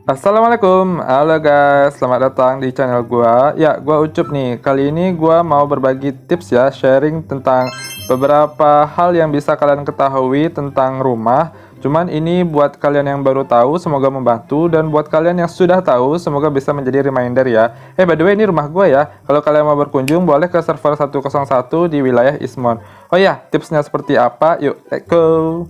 Assalamualaikum, halo guys, selamat datang di channel gua. Ya, gua Ucup nih. Kali ini gua mau berbagi tips ya, sharing tentang beberapa hal yang bisa kalian ketahui tentang rumah. Cuman ini buat kalian yang baru tahu, semoga membantu, dan buat kalian yang sudah tahu, semoga bisa menjadi reminder ya. By the way, ini rumah gua ya. Kalau kalian mau berkunjung, boleh ke server 101 di wilayah Ismon. Oh ya, tipsnya seperti apa? Yuk, let's go.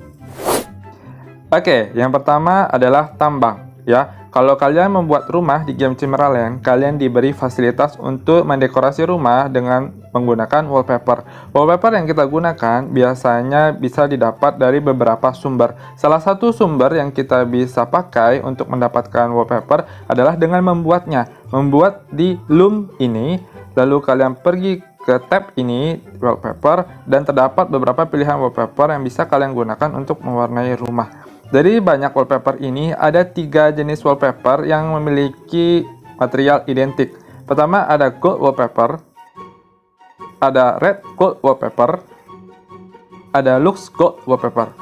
Oke, yang pertama adalah tambang ya. Kalau kalian membuat rumah di game Cimeraland, kalian diberi fasilitas untuk mendekorasi rumah dengan menggunakan wallpaper. Wallpaper yang kita gunakan biasanya bisa didapat dari beberapa sumber. Salah satu sumber yang kita bisa pakai untuk mendapatkan wallpaper adalah dengan membuatnya. Membuat di Loom ini, lalu kalian pergi ke tab ini, wallpaper, dan terdapat beberapa pilihan wallpaper yang bisa kalian gunakan untuk mewarnai rumah. Dari banyak wallpaper ini, ada 3 jenis wallpaper yang memiliki material identik. Pertama ada gold wallpaper, ada red gold wallpaper, ada lux gold wallpaper.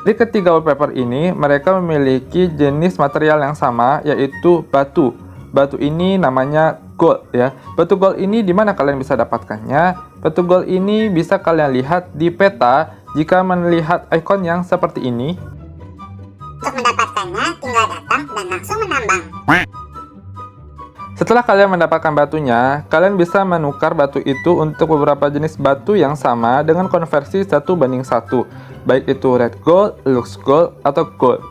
Di ketiga wallpaper ini, mereka memiliki jenis material yang sama, yaitu batu. Batu ini namanya gold ya. Batu gold ini di mana kalian bisa dapatkannya? Batu gold ini bisa kalian lihat di peta jika melihat ikon yang seperti ini. Untuk mendapatkannya, tinggal datang dan langsung menambang. Setelah kalian mendapatkan batunya, kalian bisa menukar batu itu untuk beberapa jenis batu yang sama dengan konversi 1:1, baik itu red gold, lux gold, atau gold.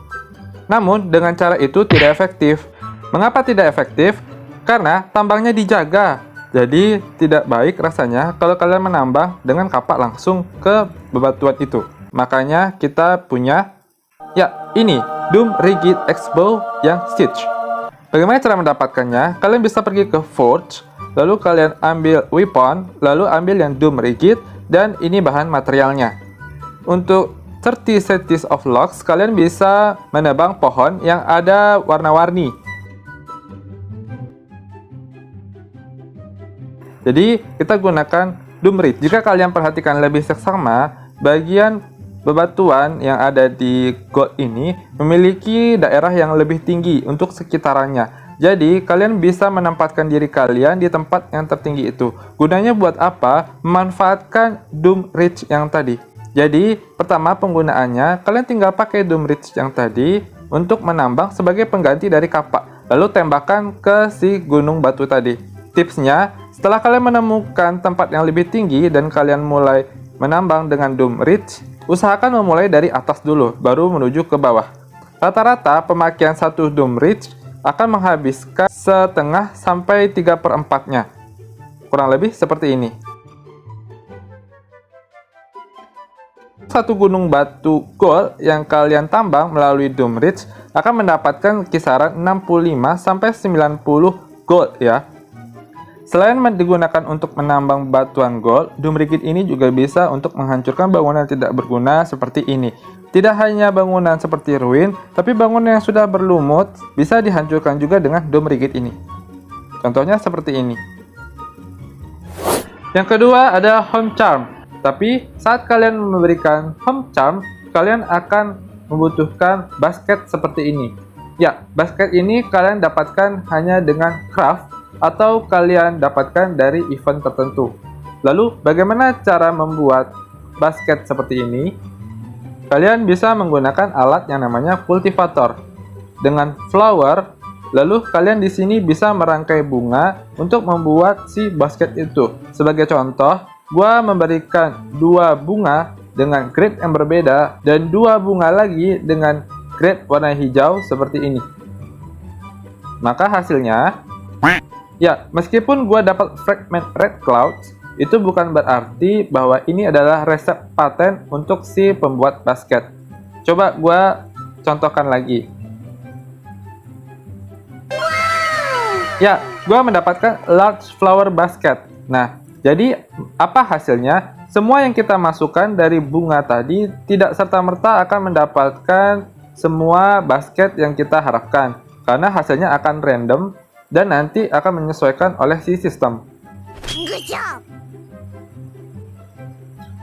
Namun, dengan cara itu tidak efektif. Mengapa tidak efektif? Karena tambangnya dijaga. Jadi, tidak baik rasanya kalau kalian menambang dengan kapak langsung ke bebatuan itu. Makanya kita punya ini Doom Rigid X-Bow yang Stitch. Bagaimana cara mendapatkannya? Kalian bisa pergi ke Forge, lalu kalian ambil weapon, lalu ambil yang Doom Rigid, dan ini bahan materialnya. Untuk 30 Cities of Logs, kalian bisa menebang pohon yang ada warna-warni. Jadi kita gunakan Doom Rigid. Jika kalian perhatikan lebih seksama, bagian bebatuan yang ada di gold ini memiliki daerah yang lebih tinggi untuk sekitarannya. Jadi, kalian bisa menempatkan diri kalian di tempat yang tertinggi itu. Gunanya buat apa? Memanfaatkan Doom Ridge yang tadi. Jadi, pertama penggunaannya, kalian tinggal pakai Doom Ridge yang tadi untuk menambang sebagai pengganti dari kapak. Lalu tembakkan ke si gunung batu tadi. Tipsnya, setelah kalian menemukan tempat yang lebih tinggi dan kalian mulai menambang dengan Doom Ridge, usahakan memulai dari atas dulu, baru menuju ke bawah. Rata-rata pemakaian satu Doom Ridge akan menghabiskan setengah sampai 3/4-nya. Kurang lebih seperti ini. Satu gunung batu gold yang kalian tambang melalui Doom Ridge akan mendapatkan kisaran 65 sampai 90 gold ya. Selain digunakan untuk menambang batuan gold, Doom Rigid ini juga bisa untuk menghancurkan bangunan tidak berguna seperti ini. Tidak hanya bangunan seperti ruin, tapi bangunan yang sudah berlumut bisa dihancurkan juga dengan Doom Rigid ini. Contohnya seperti ini. Yang kedua ada Home Charm. Tapi saat kalian memberikan Home Charm, kalian akan membutuhkan basket seperti ini. Ya, basket ini kalian dapatkan hanya dengan craft atau kalian dapatkan dari event tertentu. Lalu, bagaimana cara membuat basket seperti ini? Kalian bisa menggunakan alat yang namanya cultivator. Dengan flower, lalu kalian di sini bisa merangkai bunga untuk membuat si basket itu. Sebagai contoh, gua memberikan 2 bunga dengan grade yang berbeda dan 2 bunga lagi dengan grade warna hijau seperti ini. Maka hasilnya, ya, meskipun gua dapat fragment red clouds, itu bukan berarti bahwa ini adalah resep paten untuk si pembuat basket. Coba gua contohkan lagi. Ya, gua mendapatkan large flower basket. Nah, jadi apa hasilnya? Semua yang kita masukkan dari bunga tadi tidak serta-merta akan mendapatkan semua basket yang kita harapkan, karena hasilnya akan random dan nanti akan menyesuaikan oleh si sistem.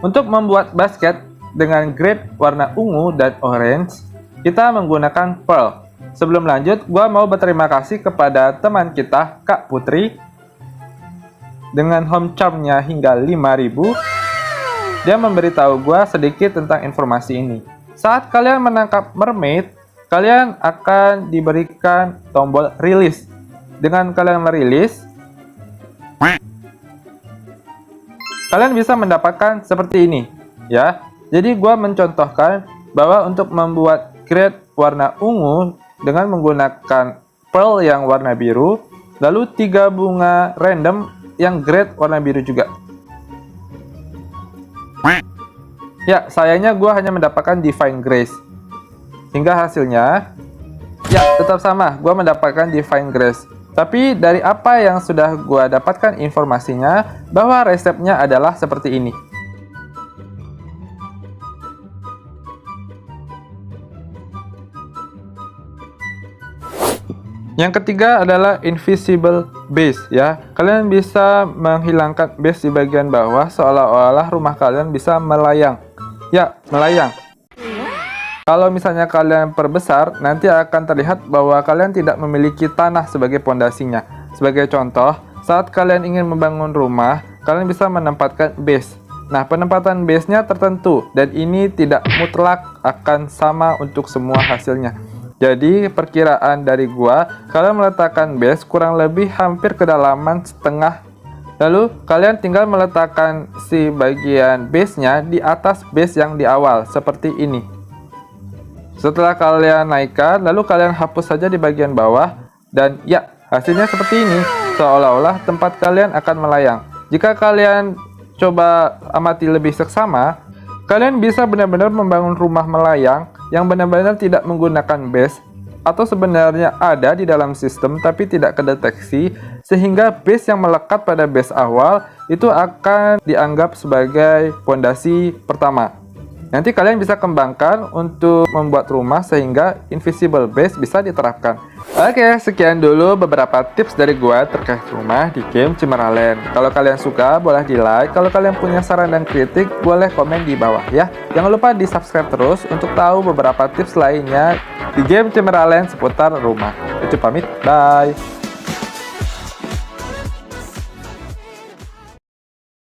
Untuk membuat basket dengan grade warna ungu dan orange, kita menggunakan pearl. Sebelum lanjut, gua mau berterima kasih kepada teman kita, Kak Putri, dengan home charm-nya hingga 5.000. Dia memberitahu gua sedikit tentang informasi ini. Saat kalian menangkap mermaid, kalian akan diberikan tombol rilis. Dengan kalian merilis, kalian bisa mendapatkan seperti ini, ya. Jadi gua mencontohkan bahwa untuk membuat crate warna ungu dengan menggunakan pearl yang warna biru, lalu 3 bunga random yang grade warna biru juga. Ya, sayangnya gue hanya mendapatkan Divine Grace. Hingga hasilnya, ya tetap sama, gue mendapatkan Divine Grace. Tapi dari apa yang sudah gue dapatkan informasinya, bahwa resepnya adalah seperti ini. Yang ketiga adalah invisible base, ya. Kalian bisa menghilangkan base di bagian bawah seolah-olah rumah kalian bisa melayang. Ya, melayang. Kalau misalnya kalian perbesar, nanti akan terlihat bahwa kalian tidak memiliki tanah sebagai pondasinya. Sebagai contoh, saat kalian ingin membangun rumah, kalian bisa menempatkan base. Nah, penempatan base-nya tertentu dan ini tidak mutlak akan sama untuk semua hasilnya. Jadi, perkiraan dari gua, kalian meletakkan base kurang lebih hampir kedalaman setengah. Lalu, kalian tinggal meletakkan si bagian base-nya di atas base yang di awal, seperti ini. Setelah kalian naikkan, lalu kalian hapus saja di bagian bawah, dan ya, hasilnya seperti ini. Seolah-olah tempat kalian akan melayang. Jika kalian coba amati lebih seksama, kalian bisa benar-benar membangun rumah melayang yang benar-benar tidak menggunakan base, atau sebenarnya ada di dalam sistem tapi tidak kedeteksi, sehingga base yang melekat pada base awal itu akan dianggap sebagai pondasi pertama. Nanti kalian bisa kembangkan untuk membuat rumah sehingga invisible base bisa diterapkan. Oke, sekian dulu beberapa tips dari gua terkait rumah di game Cimaraland. Kalau kalian suka, boleh di like. Kalau kalian punya saran dan kritik, boleh komen di bawah ya. Jangan lupa di subscribe terus untuk tahu beberapa tips lainnya di game Cimaraland seputar rumah. Itu pamit, bye.